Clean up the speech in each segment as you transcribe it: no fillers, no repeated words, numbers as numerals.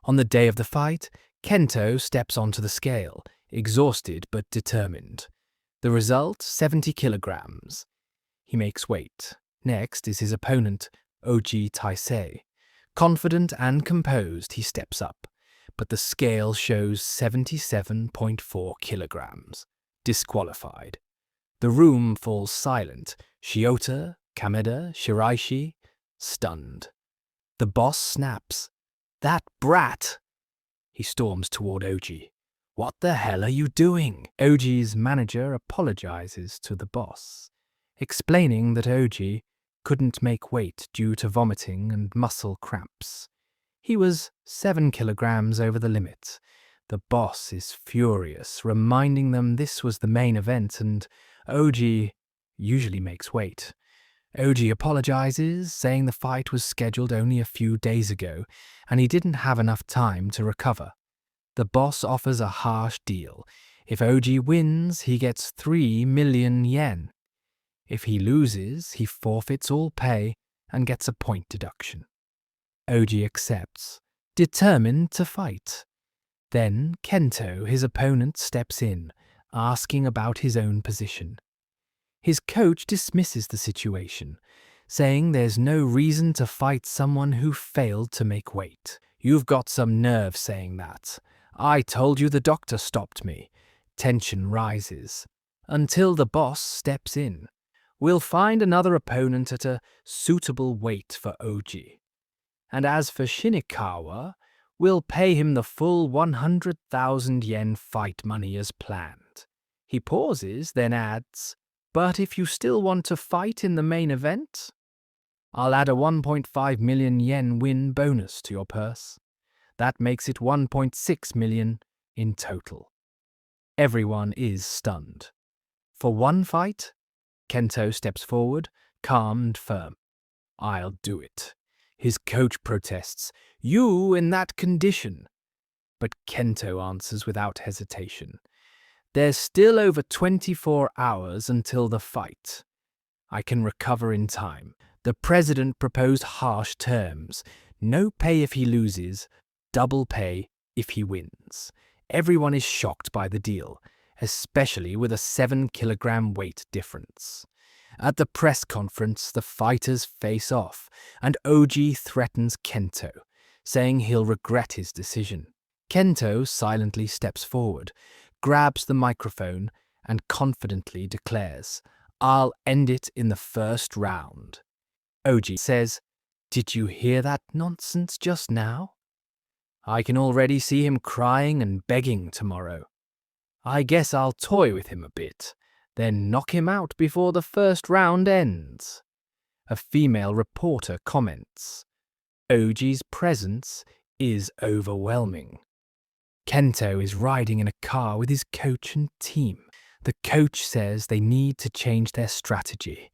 On the day of the fight, Kento steps onto the scale, exhausted but determined. The result, 70 kilograms. He makes weight. Next is his opponent, Oji Taisei. Confident and composed, he steps up, but the scale shows 77.4 kilograms. Disqualified. The room falls silent. Shiota, Kameda, Shiraishi, stunned. The boss snaps. "That brat!" He storms toward Oji. "What the hell are you doing?" Oji's manager apologizes to the boss, explaining that Oji couldn't make weight due to vomiting and muscle cramps. He was 7 kilograms over the limit. The boss is furious, reminding them this was the main event and Oji usually makes weight. Oji apologizes, saying the fight was scheduled only a few days ago and he didn't have enough time to recover. The boss offers a harsh deal. If Oji wins, he gets 3 million yen. If he loses, he forfeits all pay and gets a point deduction. Oji accepts, determined to fight. Then Kento, his opponent, steps in, asking about his own position. His coach dismisses the situation, saying there's no reason to fight someone who failed to make weight. "You've got some nerve saying that. I told you the doctor stopped me." Tension rises, until the boss steps in. "We'll find another opponent at a suitable weight for Oji. And as for Shinikawa, we'll pay him the full 100,000 yen fight money as planned." He pauses, then adds, "But if you still want to fight in the main event, I'll add a 1.5 million yen win bonus to your purse. That makes it 1.6 million in total." Everyone is stunned. For one fight, Kento steps forward, calm and firm. "I'll do it." His coach protests, "You in that condition?" But Kento answers without hesitation, "There's still over 24 hours until the fight. I can recover in time." The president proposed harsh terms. No pay if he loses, double pay if he wins. Everyone is shocked by the deal, especially with a 7-kilogram weight difference. At the press conference, the fighters face off, and Oji threatens Kento, saying he'll regret his decision. Kento silently steps forward, grabs the microphone, and confidently declares, "I'll end it in the first round." Oji says, "Did you hear that nonsense just now? I can already see him crying and begging tomorrow. I guess I'll toy with him a bit, then knock him out before the first round ends." A female reporter comments, "Oji's presence is overwhelming." Kento is riding in a car with his coach and team. The coach says they need to change their strategy.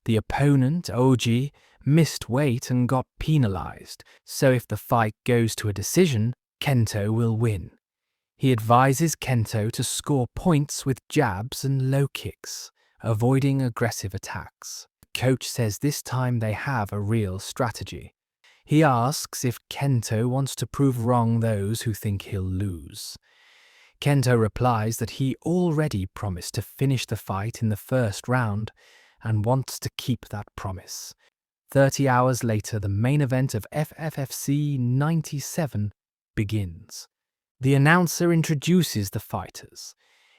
The opponent, Oji, missed weight and got penalized, so if the fight goes to a decision, Kento will win. He advises Kento to score points with jabs and low kicks, avoiding aggressive attacks. The coach says this time they have a real strategy. He asks if Kento wants to prove wrong those who think he'll lose. Kento replies that he already promised to finish the fight in the first round and wants to keep that promise. 30 hours later, the main event of FFFC 97 begins. The announcer introduces the fighters.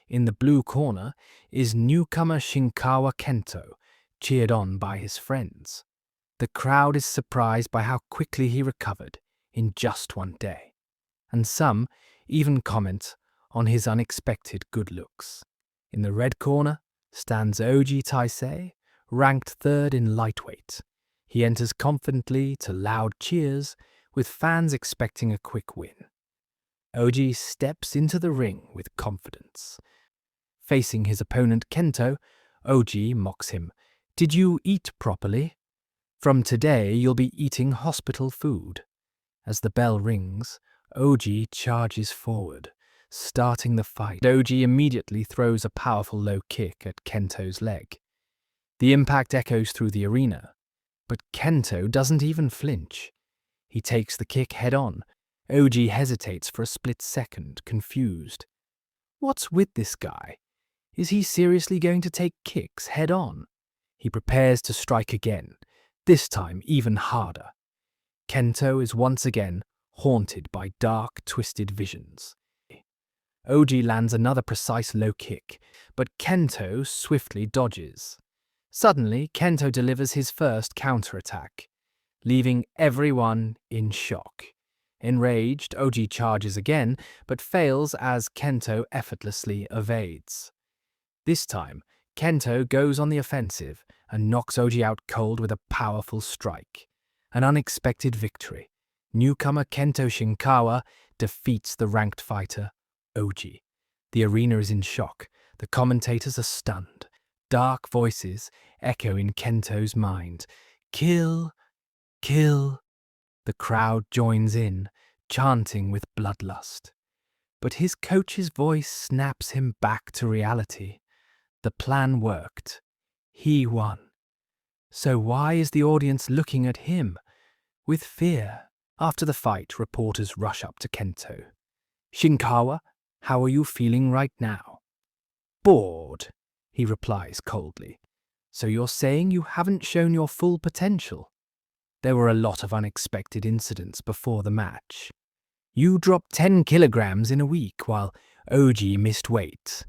In the blue corner is newcomer Shinkawa Kento, cheered on by his friends. The crowd is surprised by how quickly he recovered in just one day, and some even comment on his unexpected good looks. In the red corner stands Oji Taisei, ranked third in lightweight. He enters confidently to loud cheers, with fans expecting a quick win. Oji steps into the ring with confidence. Facing his opponent Kento, Oji mocks him. "Did you eat properly? From today you'll be eating hospital food." As the bell rings, Oji charges forward, starting the fight. Oji immediately throws a powerful low kick at Kento's leg. The impact echoes through the arena, but Kento doesn't even flinch. He takes the kick head-on. Oji hesitates for a split second, confused. What's with this guy? Is he seriously going to take kicks head on? He prepares to strike again, this time even harder. Kento is once again haunted by dark, twisted visions. Oji lands another precise low kick, but Kento swiftly dodges. Suddenly, Kento delivers his first counterattack, leaving everyone in shock. Enraged, Oji charges again, but fails as Kento effortlessly evades. This time, Kento goes on the offensive and knocks Oji out cold with a powerful strike. An unexpected victory. Newcomer Kento Shinkawa defeats the ranked fighter, Oji. The arena is in shock. The commentators are stunned. Dark voices echo in Kento's mind. Kill! Kill! The crowd joins in, chanting with bloodlust. But his coach's voice snaps him back to reality. The plan worked. He won. So why is the audience looking at him? With fear. After the fight, reporters rush up to Kento. Shinkawa, how are you feeling right now? Bored, he replies coldly. So you're saying you haven't shown your full potential? There were a lot of unexpected incidents before the match. You dropped 10 kilograms in a week while Oji missed weight.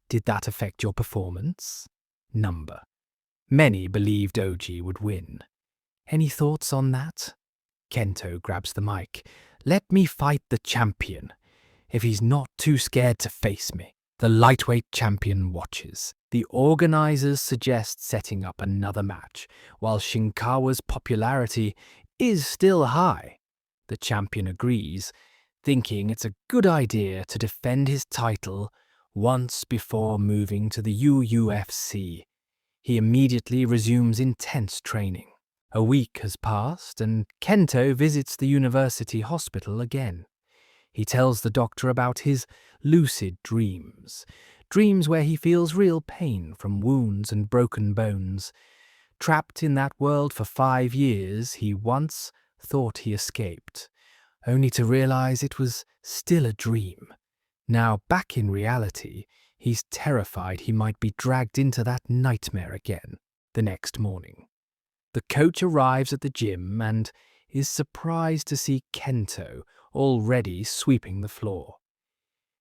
Did that affect your performance? Number. Many believed Oji would win. Any thoughts on that? Kento grabs the mic. Let me fight the champion. If he's not too scared to face me. The lightweight champion watches. The organizers suggest setting up another match, while Shinkawa's popularity is still high. The champion agrees, thinking it's a good idea to defend his title once before moving to the UFC. He immediately resumes intense training. A week has passed and Kento visits the university hospital again. He tells the doctor about his lucid dreams, dreams where he feels real pain from wounds and broken bones. Trapped in that world for 5 years, he once thought he escaped, only to realize it was still a dream. Now, back in reality, he's terrified he might be dragged into that nightmare again the next morning. The coach arrives at the gym and is surprised to see Kento already sweeping the floor.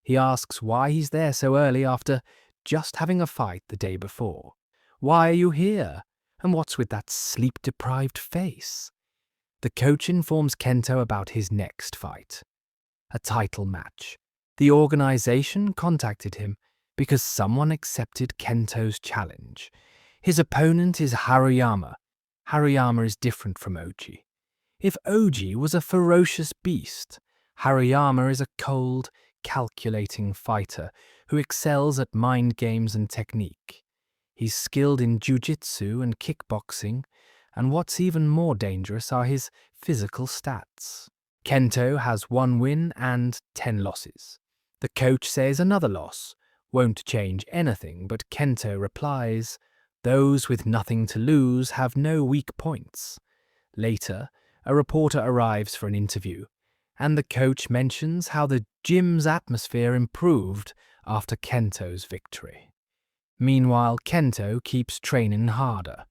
He asks why he's there so early after just having a fight the day before. Why are you here? And what's with that sleep-deprived face? The coach informs Kento about his next fight, a title match. The organization contacted him because someone accepted Kento's challenge. His opponent is Haruyama. Haruyama is different from Oji. If Oji was a ferocious beast, Haruyama is a cold, calculating fighter who excels at mind games and technique. He's skilled in jiu-jitsu and kickboxing, and what's even more dangerous are his physical stats. Kento has 1 win and 10 losses. The coach says another loss won't change anything, but Kento replies, "Those with nothing to lose have no weak points." Later, a reporter arrives for an interview, and the coach mentions how the gym's atmosphere improved after Kento's victory. Meanwhile, Kento keeps training harder.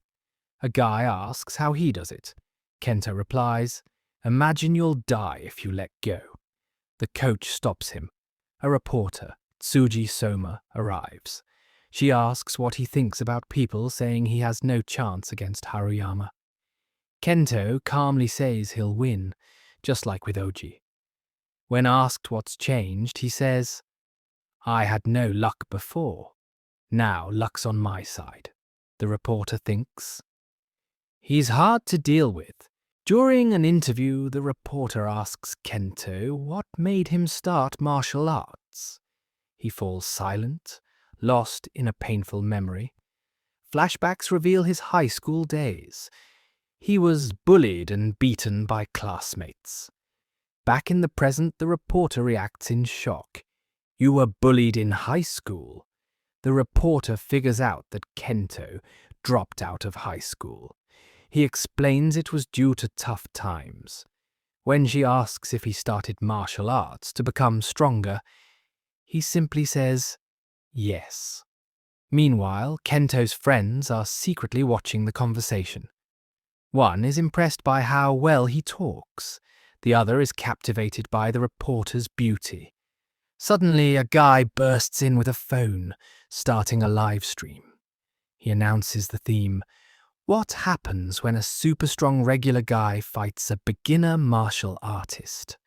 A guy asks how he does it. Kento replies, "Imagine you'll die if you let go." The coach stops him. A reporter, Tsuji Soma, arrives. She asks what he thinks about people saying he has no chance against Haruyama. Kento calmly says he'll win, just like with Oji. When asked what's changed, he says, "I had no luck before. Now luck's on my side." The reporter thinks. He's hard to deal with. During an interview, the reporter asks Kento what made him start martial arts. He falls silent, lost in a painful memory. Flashbacks reveal his high school days. He was bullied and beaten by classmates. Back in the present, the reporter reacts in shock. "You were bullied in high school." The reporter figures out that Kento dropped out of high school. He explains it was due to tough times. When she asks if he started martial arts to become stronger, he simply says, yes. Meanwhile, Kento's friends are secretly watching the conversation. One is impressed by how well he talks. The other is captivated by the reporter's beauty. Suddenly, a guy bursts in with a phone, starting a live stream. He announces the theme, "What happens when a super strong regular guy fights a beginner martial artist?"